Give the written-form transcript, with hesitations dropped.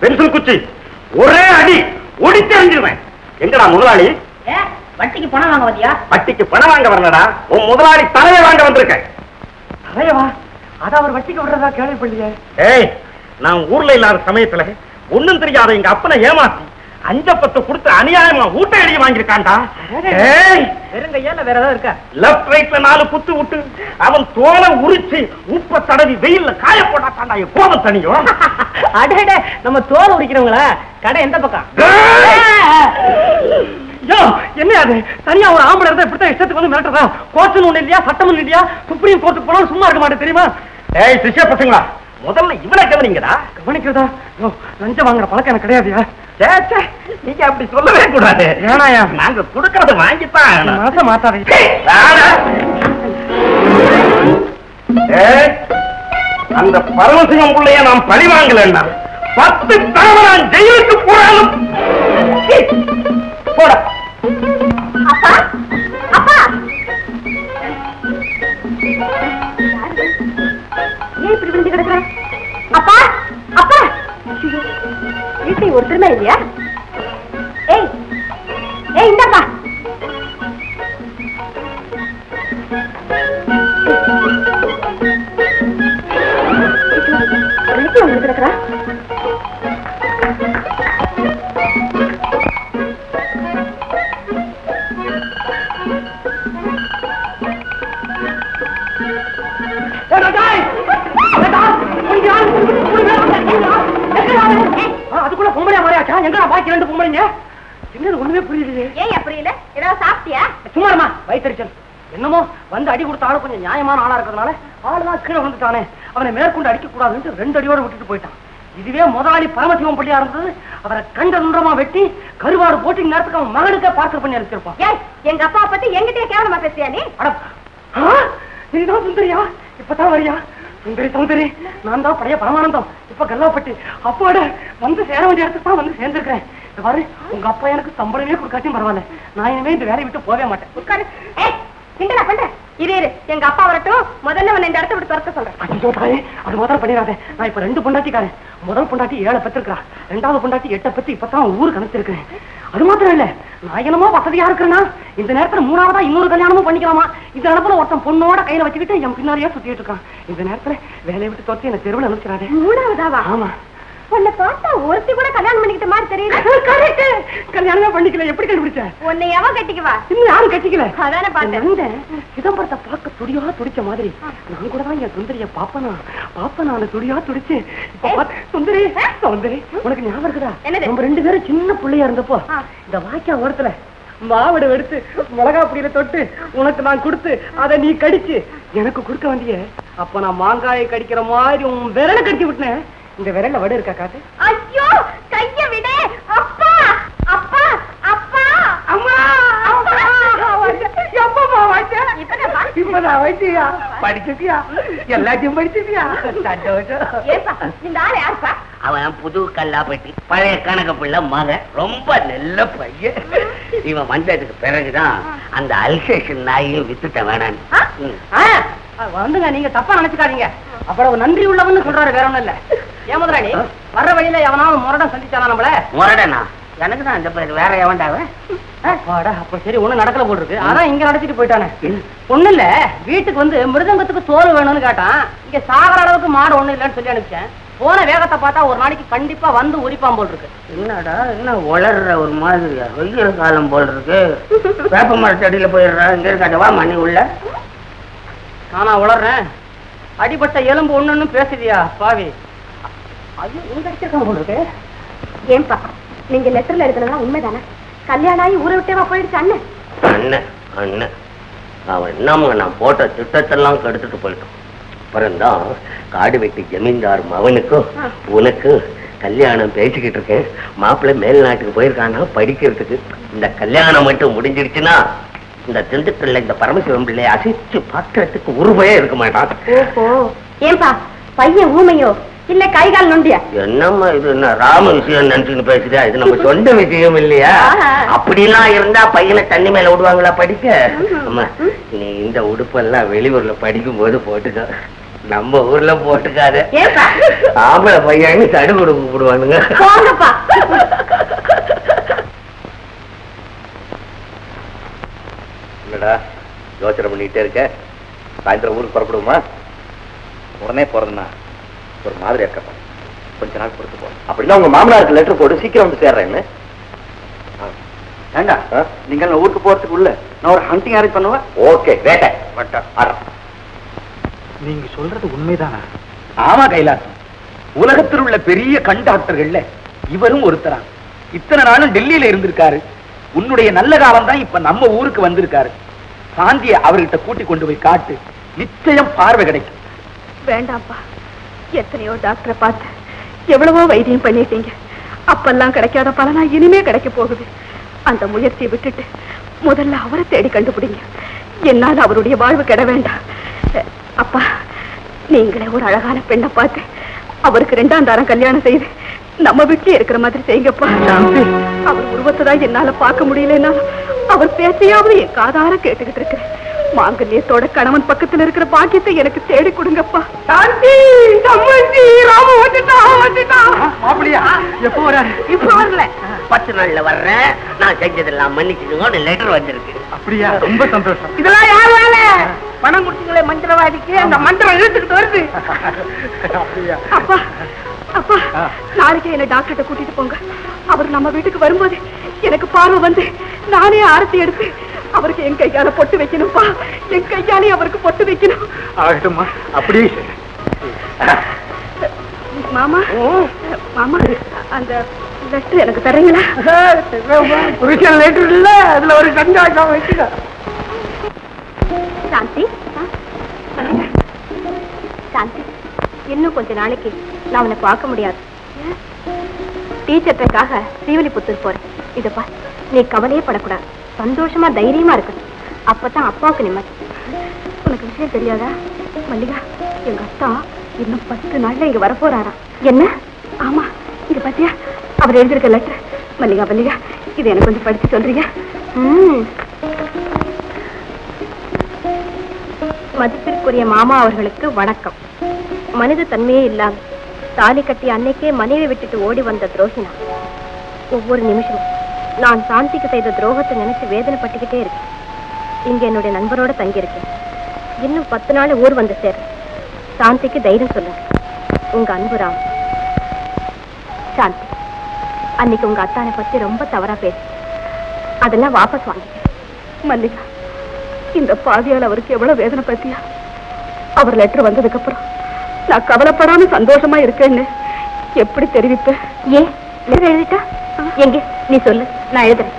Pencil குச்சி ஒரே அடி ஒடிச்சு எறிஞ்சிருவேன். எங்கடா முதலாளி? வட்டிக்கு பணம் வாங்க வந்தியா? வட்டிக்கு பணம் வாங்க வரலடா, உன் முதலாளி தலையை வாங்க வந்திருக்கேன். தலையவா? அத அவர் வட்டிக்கு விடுறதா கேள்விப்படலையே. ஏய், நான் ஊர்ல இல்லாத சமயத்துல ஒண்ணும் தெரியாத எங்க அப்பனை ஏமாத்தி 5 கொடுத்து அநியாயமா ஊட்ட அடிய வாங்கிருக்கான்டா. வெறுங்கையால வேற ஏதாவது இருக்கா? லெப்ட் ரைட்ல 4 குத்து விட்டு அவன் தோலை உரிச்சு உப்ப தடவி வெயில்ல காய போட்டாட்டாண்டா என் கோபம் தனியும். அடே, நம்ம தோல் உரிக்கிறவங்களா? கடை எந்த பக்கம்? என்ன அது? தனியா ஒரு ஆம்பளை இருந்தா இப்படித்தான் இஷ்டத்துக்கு வந்து மிரட்டுறதா? கோர்ட்னு ஒண்ணு இல்லையா, சட்டம் இல்லையா? சுப்ரீம் கோர்ட்டுக்கு போனாலும் சும்மா இருக்க மாட்டேன் தெரியுமா? ஏய் சிஷ்ய பசங்களா, முதல்ல இவனை கவனிங்கடா. கவனிக்கிறதா? லஞ்சம் வாங்குற பழக்கம் எனக்கு கிடையாதுயா. நீங்க அப்படி சொல்லவே கூடாது. ஏனாயா? நாங்க கொடுக்கறத வாங்கித்தான் மாசம் மாத்தாதே. அந்த பரமசிவம் பிள்ளைய நாம் பழி வாங்கலன்னா 10 தடவை நான் ஜெயிலுக்கு போறாலும் போட. அப்பா அப்பா, ஏன் இப்படி விழுந்து கிடக்குற? அப்பா அப்பா, வீட்டை ஒருத்தருமே இல்லையா? ஏய் ஏய், இந்தப்பா. வந்து கிடக்குறா. அதுக்குள்ள பொம்பளையா மாறியாச்சா? எங்கடா பாக்கி 2 பொம்பளைங்க? என்னது ஒண்ணுமே புரியலையே. ஏன் புரியல? ஏதாவது சாப்பிட்டியா? சும்மாமா வயிற்றுச்சல். என்னமோ வந்து அடி கொடுத்த ஆளு கொஞ்சம் நியாயமான ஆளா இருக்கிறதுனால ஆளுதான் கீழே வந்துட்டானே, அவனை மேற்கொண்டு அடிக்க கூடாதுன்னு 2 அடியோட விட்டுட்டு போயிட்டான். இதுவே முதலாளி பரமசிவம் பள்ளியா இருந்தது, அவரை கண்ட நுன்றமா வெட்டி கருவாடு போட்டு நேரத்துக்கு அவன் மகனுக்கே பார்சல் பண்ணி அனுப்பிச்சிருப்பான். எங்க அப்பா பத்தி எங்கிட்டே கேவலமா பேசியா நீ? நீதான் சுந்தரியா? இப்பதான் வரியா? சுந்தரி சௌந்தரி, நான் தான் பழைய பரமானந்தம். இப்ப கல்லாப்பட்டு அப்பாட வந்து சேர வேண்டிய இடத்துக்கு தான் வந்து சேர்ந்திருக்கிறேன். பாரு, உங்க அப்பா எனக்கு சம்பளமே கொடுக்காட்டியும் பரவாயில்ல, நான் இனிமே இந்த வேலையை விட்டு போவே மாட்டேன். உட்காரு. கிண்டலா பண்ற? இரு எங்க அப்பா வரட்டும், முதல்ல இந்த இடத்த விட்டு துரத்த சொல்றேன். ஐயோ தாயே, அது முதல்ல பண்ணிடாத. நான் இப்ப 2 பொண்டாட்டிக்காரன். முதல் பொண்டாட்டி 7 பெற்றிருக்கா, 2வது பொண்டாட்டி 8 பெற்று இப்பதான் ஊருக்கு அனுப்பிச்சிருக்கேன். அது மாத்திரம் இல்ல, நான் என்னமோ வசதியா இருக்கிறேன்னா இந்த நேரத்துல 3ஆவதா இன்னொரு கல்யாணமும் பண்ணிக்கலாமா? இந்த இடத்துல ஒருத்தன் பொண்ணோட கையில வச்சுக்கிட்டு என் பின்னாடியே சுத்திட்டு இருக்கான். இந்த நேரத்துல வேலையை விட்டு தொத்தி என்ன தெருவில் அனுப்பிச்சிடாதே. 3ஆவதாவா? ஆமா. உன்னை பார்த்தா ஒருத்தி கூட கல்யாணம் பண்ணிக்கிட்ட மாதிரி தெரியல. கல்யாணமே பண்ணிக்கல, எப்படி கண்டுபிடிச்ச? உன்னை எவன் கட்டிக்குவா? இன்னும் யாரும் கட்டிக்கல. அதானே பார்த்தேன். சிதம்பரத்தை பார்க்க துடியா துடிச்ச மாதிரி நான் கூட தான் என் சுந்தரிய பாப்பனா துடியா துடிச்சு. சுந்தரி சுந்தரி, உனக்கு ஞாபகம் இருக்குதா? நம்ம 2 பேரும் சின்ன பிள்ளையா இருந்தப்போ இந்த வாய்க்கா ஓரத்துல மாவடை எடுத்து மிளகா பொடியில தொட்டு உனக்கு நான் கொடுத்து அதை நீ கடிச்சு எனக்கு கொடுக்க வந்திய. அப்ப நான் மாங்காயை கடிக்கிற மாதிரி உன் விரலை கடிச்சு விட்டேன். இந்த விரல்ல வடு இருக்கா காட்டு? ஐயோ, கைய விட. அப்பா அப்பா அப்பா அம்மா, எப்பமா வாய்ச்ச? இப்பதான் வாய்ச்சியா? படிச்சிட்டியா? எல்லாத்தையும் படிச்சிட்டியா? சந்தோஷம். ஏப்பா, இந்த ஆளு யாருப்பா? அவன் புது கல்லாப்பட்டி பழைய கணக்கு பிள்ளை மகன், ரொம்ப நல்ல பையன். இவன் வந்ததுக்கு பிறகுதான் அந்த அல்சேஷன் நாயும் வித்துட்ட வேணான்னு. வந்துங்க, நீங்க தப்பா நினைச்சுக்காதீங்க. அப்புறம் நன்றி உள்ளவன்னு சொல்றாரு, வேற ஒண்ணும் இல்ல. ஏன் முதலாளி, வர்ற வழியில எவனாவது முரடன் சந்திச்சானா நம்மள? முரடனா? எனக்கு தான் அந்த பேர், வேற எவன்டாவ? அப்ப சரி, ஒண்ணு நடக்கல போல் இருக்கு. அதான் இங்க நடத்திட்டு போயிட்டானே. ஒண்ணு இல்ல, வீட்டுக்கு வந்து மிருதங்கத்துக்கு தோல் வேணும்னு கேட்டான். இங்க சாகர அளவுக்கு மாடு ஒண்ணு இல்லன்னு சொல்லி அனுப்பிச்சேன். போன வேகத்தை பார்த்தா ஒரு நாளைக்கு கண்டிப்பா வந்து உரிப்பான் போல் இருக்கு. என்னடா என்ன வளர்ற ஒரு மாதிரியா? வெய்ய காலம் போல் இருக்கு. வேப்ப மரத்தடியில போயிடுறா. இங்க இருக்காதவா மணி உள்ள. நானா வளர்றேன்? அடிபட்ட எலும்பு ஒண்ணு பேசுதியா பாவி? ஐயோ, உங்க அடிச்சிருக்கான் போல் இருக்கு. ஏன்பா, நீங்க லெட்டர்ல எழுதுனதா உண்மைதானே? கல்யாணம் ஆகி ஊரை விட்டேவா போயிடுச்சு அண்ணன்? அண்ணன் அண்ணன் அவன் என்னம்மா நான் போட்ட திட்டத்தெல்லாம் கெடுத்துட்டு போயிட்டான். அப்புறம்தான் காடு வெட்டி ஜமீன்தார் மவனுக்கும் உனக்கு கல்யாணம் பேசிக்கிட்டு இருக்கேன். மாப்பிள்ளை மேல் நாட்டுக்கு போயிருக்கானா படிக்கிறதுக்கு. இந்த கல்யாணம் மட்டும் முடிஞ்சிருச்சுன்னா இந்த திண்டுக்கல்ல இந்த பரமசிவம் பிள்ளை அசைச்சு பாக்குறதுக்கு உருவையே இருக்க மாட்டான். ஓஹோ, ஏன்பா பையன் ஊமையோ இல்ல கைகால் நொண்டியா? என்னம்மா இது, என்ன ராம விஷயம் நினைச்சுன்னு பேசுதா? இது நம்ம சொந்த விஷயம் இல்லையா? அப்படிலாம் இருந்தா பையனை தண்ணி மேல விடுவாங்களா படிக்க? அம்மா, நீ இந்த உடுப்பெல்லாம் வெளியூர்ல படிக்கும் போது போட்டுக்க. நம்ம ஊர்ல போட்டுக்காத. ஏப்பா ஆம்பளை பையன்னு தடு கொடுக்க கூப்பிடுவானுங்க. போங்கப்பா. என்னடா யோசனை பண்ணிட்டே இருக்க? சாயந்தரம் ஊருக்கு புறப்படுவோமா? உடனே போறதுன்னா ஒரு மாதிரி இருக்கப்பா, கொஞ்ச நாள் பொறுத்து போறேன். அப்படின்னா உங்க மாமனாருக்கு லெட்டர் போட்டு சீக்கிரம் வந்து சேர்றேன்னு. ஏண்டா நீங்க ஊருக்கு போறதுக்கு உள்ள நான் ஒரு ஹண்டிங் அரேஞ்ச் பண்ணுவேன். ஓகே வேட்டை நீங்க சொல்றது உண்மைதானா? ஆமா கைலாசம், உலகத்தில் உள்ள பெரிய கண் டாக்டர்கள்ல இவரும் ஒருத்தரா. இத்தனை நாளும் டெல்லியில இருந்திருக்காரு. உன்னுடைய நல்ல காலம் தான் இப்ப நம்ம ஊருக்கு வந்திருக்காரு. சாந்திய அவர்கிட்ட கூட்டி கொண்டு போய் காட்டு, நிச்சயம் பார்வை கிடைக்கும். வேண்டாம்ப்பா, எத்தனையோ டாக்டரை பார்த்து எவ்வளவோ வைத்தியம் பண்ணிட்டீங்க. அப்பெல்லாம் கிடைக்காத பலனா இனிமே கிடைக்க போகுது. அந்த முயற்சியை விட்டுட்டு முதல்ல அவரை தேடி கண்டுபிடிங்க. என்னால் அவருடைய வாழ்வு கெட வேண்டாம். அப்பா, நீங்களே ஒரு அழகான பெண்ணை பார்த்து அவருக்கு 2ஆம் தாரம் கல்யாணம் செய்து நம்ம வீட்டிலே இருக்கிற மாதிரி செய்யுங்கப்பா. அவர் உருவத்தை தான் என்னால பார்க்க முடியலன்னாலும் அவர் பேச்சையாவது என் காதார கேட்டுக்கிட்டு இருக்கிறேன். மாங்கல்யத்தோட கணவன் பக்கத்துல இருக்கிற பாக்கியத்தை எனக்கு தேடி கொடுங்கப்பா. சாந்தி, சம்மந்தி, ராம அப்படியா? எப்போ வர? இப்ப வரல, 10 நாள்ல வர்றேன். நான் செஞ்சதெல்லாம் மன்னிச்சுக்கோங்க, லெட்டர் வந்திருக்கு. அப்படியா? ரொம்ப சந்தோஷம். இதெல்லாம் யார் வேலை? பணம் கொடுத்தீங்களே மந்திரவாதிக்கு, அந்த மந்திரம் இழுத்துக்கிட்டு வருது. அப்படியா? அப்பா, அப்பா, நாளைக்கே என்ன டாக்டர்கிட்ட கூட்டிட்டு போங்க. அவர் நம்ம வீட்டுக்கு வரும்போது எனக்கு பார்வை வந்து நானே ஆரத்தி எடுத்து அவருக்கு என் கையால பொட்டு வைக்கணும்பா. என் கையாலே அவருக்கு பொட்டு வைக்கணும். ஆகட்டும்மா, அப்படியே. மாமா, மாமா, அந்த லெட்டர் எனக்கு தரீங்களா? புருஷன் லெட்டர் இல்ல, அதுல ஒரு கஞ்சாக்கம் வச்சுக்க. சாந்தி, சாந்தி, இன்னும் கொஞ்ச நாளைக்கு நான் உன்னை பார்க்க முடியாது. டீச்சர்க்காக ஸ்ரீவில்லிபுத்தூர் போறேன். இதப்பா, நீ கவலையே படக்கூடாது. சந்தோஷமா தைரியமா இருக்கணும். அப்பதான் அப்பாவுக்கு நிம்மதி. உனக்கு விஷயம் தெரியாதா மல்லிகா? எங்க அத்தா இன்னும் 10 நாள்ல இங்க வரப்போறாராம். என்ன? ஆமா, இது பத்தியா அவர் எழுதியிருக்க லெட்டர். மல்லிகா, மல்லிகா, இது எனக்கு கொஞ்சம் படிச்சு சொல்றீங்க? மதிப்பிற்குரிய மாமா அவர்களுக்கு வணக்கம். மனித தன்மையே இல்லாம தாலி கட்டி அன்னைக்கே மனைவி விட்டுட்டு ஓடி வந்த துரோகினா. ஒவ்வொரு நிமிஷமும் நான் சாந்திக்கு செய்த துரோகத்தை நினைச்சு வேதனைப்பட்டுக்கிட்டே இருக்கேன். இங்க என்னுடைய நண்பரோட தங்கியிருக்கேன். இன்னும் 10 நாள் ஊர் வந்து சேர. சாந்திக்கு தைரியம் சொல்லுங்க. உங்க அன்பு ராம். சாந்தி, அன்னைக்கு உங்க அத்தானை பத்தி ரொம்ப தவறா பேசி அதெல்லாம் வாபஸ் வாங்கிட்டேன். மல்லிகா, இந்த பாவியால் அவருக்கு எவ்வளவு வேதனை பத்தியா? அவர் லெட்டர் வந்ததுக்கு அப்புறம் நான் கவலைப்படாம சந்தோஷமா இருக்கேன்னு எப்படி தெரிவிப்பேன்? ஏன் எழுதிட்டா? எங்க நீ சொல்லு, நான் எழுதுறேன்.